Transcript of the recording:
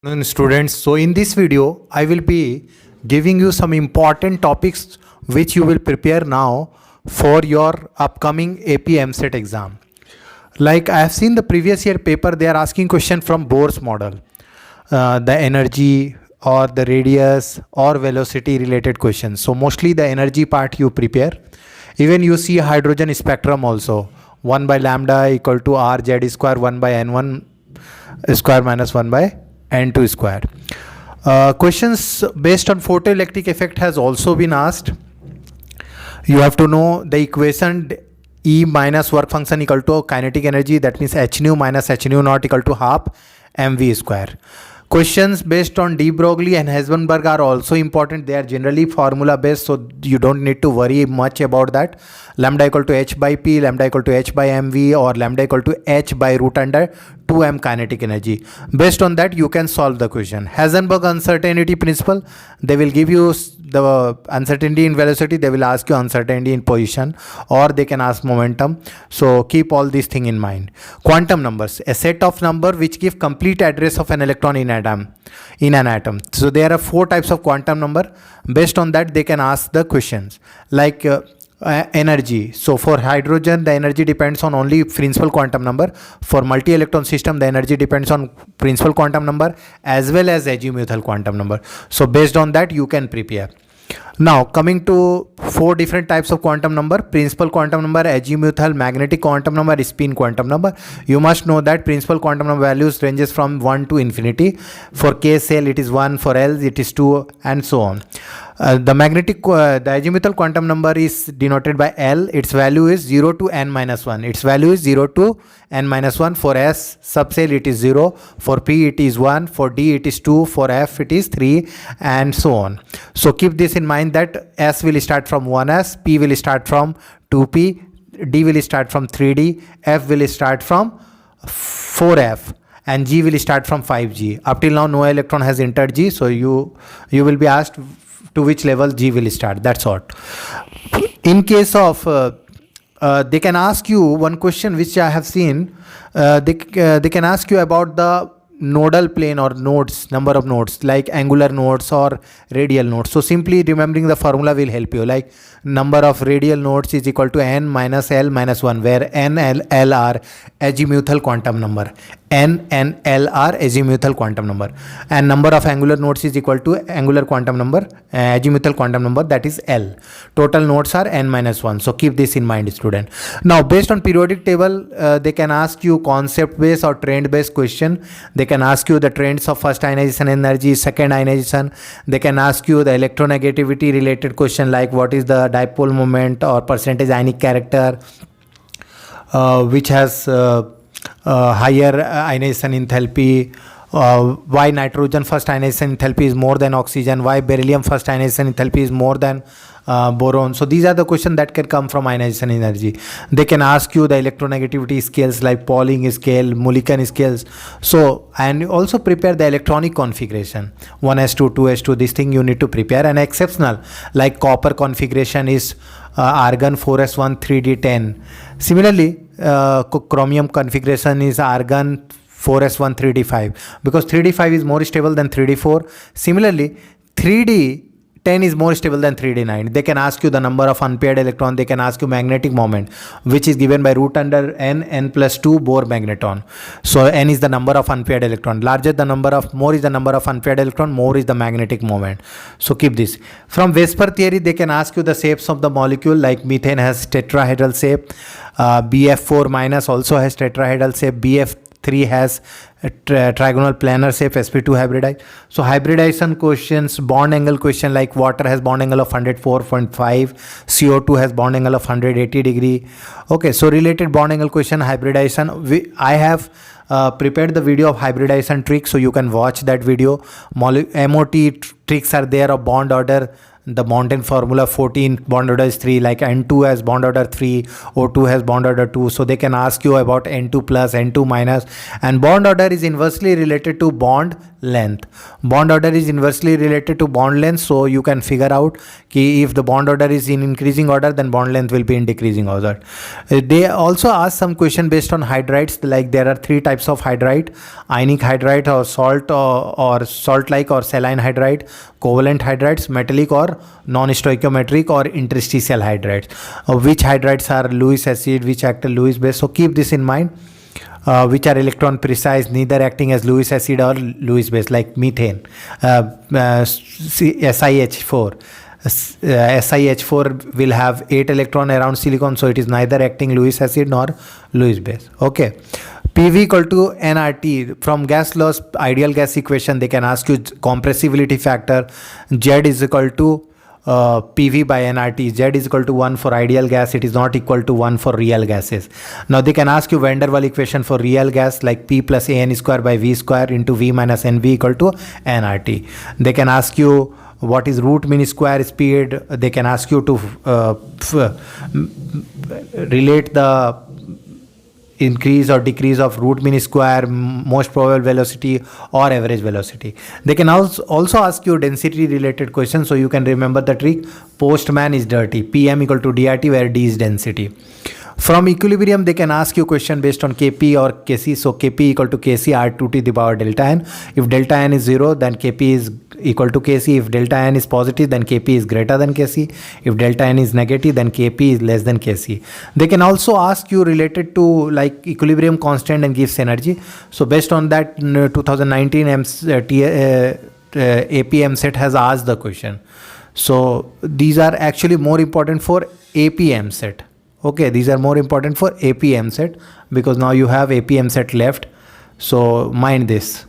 Students, so in this video I will be giving you some important topics which you will prepare now for your upcoming AP MCET exam. Like I have seen the previous year paper, they are asking question from Bohr's model, the energy or the radius or velocity related questions. So mostly the energy part you prepare. Even you see hydrogen spectrum also, 1 by lambda equal to r z square 1 by n1 square minus 1 by n2 square. Questions based on photoelectric effect has also been asked. You have to know the equation E minus work function equal to kinetic energy, that means h nu minus h nu naught equal to half mv square. Questions based on de Broglie and Heisenberg are also important. They are generally formula based, so you don't need to worry much about that. Lambda equal to h by p, lambda equal to h by mv, or lambda equal to h by root under 2m kinetic energy. Based on that you can solve the question. Heisenberg uncertainty principle, they will give you the uncertainty in velocity, they will ask you uncertainty in position, or they can ask momentum. So keep all these things in mind. Quantum numbers, a set of number which give complete address of an electron in an atom. So there are 4 types of quantum number. Based on that they can ask the questions like energy. So for hydrogen the energy depends on only principal quantum number. For multi-electron system the energy depends on principal quantam number as well as azimuthal quantum number. So based on that you can prepare. Now coming to 4 different types of quantum number: principal quantum number, azimuthal, magnetic quantum number, spin quantum number. You must know that principal quantum number values ranges from 1 to infinity. For k cell it is 1, for L it is 2, and so on. The azimuthal quantum number is denoted by L. Its value is 0 to n minus 1. Its value is 0 to n minus 1. For S subcell it is 0. For P it is 1. For D it is 2. For F it is 3, and so on. So keep this in mind that S will start from 1s, P will start from 2p, D will start from 3d, F will start from 4f, and G will start from 5g. Up till now no electron has entered G, so you will be asked to which level G will start. That's all. In case of they can ask you one question which I have seen. They can ask you about the nodal plane or nodes, number of nodes, like angular nodes or radial nodes. So simply remembering the formula will help you. Like number of radial nodes is equal to n minus L minus 1, where n and L are azimuthal quantum number. N and L are azimuthal quantum number, and number of angular nodes is equal to angular quantum number, azimuthal quantum number, that is L. Total nodes are n minus 1. So keep this in mind, student. Now based on periodic table they can ask you concept based or trend based question. They can ask you the trends of first ionization energy, second ionization. They can ask you the electronegativity related question like what is the dipole moment or percentage ionic character, which has higher ionization enthalpy, why nitrogen first ionization enthalpy is more than oxygen, why beryllium first ionization enthalpy is more than boron. So these are the questions that can come from ionization energy. They can ask you the electronegativity scales like Pauling scale, Mulliken scales. So, and also prepare the electronic configuration, 1s2, 2s2, this thing you need to prepare. And exceptional like copper configuration is argon 4s1 3d10. Similarly chromium configuration is argon 4s1 3d5, because 3d5 is more stable than 3d4. Similarly 3d10 is more stable than 3d9. They can ask you the number of unpaired electron. They can ask you magnetic moment, which is given by root under n plus 2 Bohr magneton. So n is the number of unpaired electron. Larger the number of, more is the number of unpaired electron, more is the magnetic moment. So keep this. From Vesper theory they can ask you the shapes of the molecule, like methane has tetrahedral shape, BF4 minus also has tetrahedral shape, BF3 has trigonal planar shape, sp2 hybridized. So hybridization questions, bond angle question like water has bond angle of 104.5, CO2 has bond angle of 180 degree. Okay, so related bond angle question, hybridization. I have prepared the video of hybridization tricks, so you can watch that video. MOT tricks are there of bond order the Montan formula 14, bond order is 3, like N2 has bond order 3, O2 has bond order 2. So they can ask you about N2 plus, N2 minus, and bond order is inversely related to bond length. Bond order is inversely related to bond length, so you can figure out ki if the bond order is in increasing order, then bond length will be in decreasing order. They also ask some question based on hydrides, like there are 3 types of hydride: ionic hydride, or salt-like or saline hydride, covalent hydrides, metallic or non-stoichiometric, or interstitial hydrides. Which hydrides are Lewis acid, which act as Lewis base. So keep this in mind. Which are electron precise, neither acting as Lewis acid or Lewis base, like methane, SiH4. SiH4 will have 8 electron around silicon, so it is neither acting Lewis acid nor Lewis base. Okay. PV equal to nRT. From gas laws ideal gas equation, they can ask you compressibility factor. Z is equal to PV by nRT. Z is equal to 1 for ideal gas. It is not equal to 1 for real gases. Now they can ask you van der Waals equation for real gas, like P plus AN square by V square into V minus NV equal to nRT. They can ask you what is root mean square speed. They can ask you to relate the increase or decrease of root mean square, most probable velocity, or average velocity. They can also ask you density related questions, so you can remember the trick. Postman is dirty. PM equal to DRT, where D is density. From equilibrium, they can ask you question based on Kp or Kc. So Kp equal to Kc R2 to the power delta n. If delta n is 0, then Kp is equal to Kc. If delta n is positive, then Kp is greater than Kc. If delta n is negative, then Kp is less than Kc. They can also ask you related to like equilibrium constant and Gibbs energy. So based on that, 2019 AP EAMCET has asked the question. So these are actually more important for AP EAMCET. Okay, these are more important for AP EAMCET because now you have AP EAMCET left. So mind this.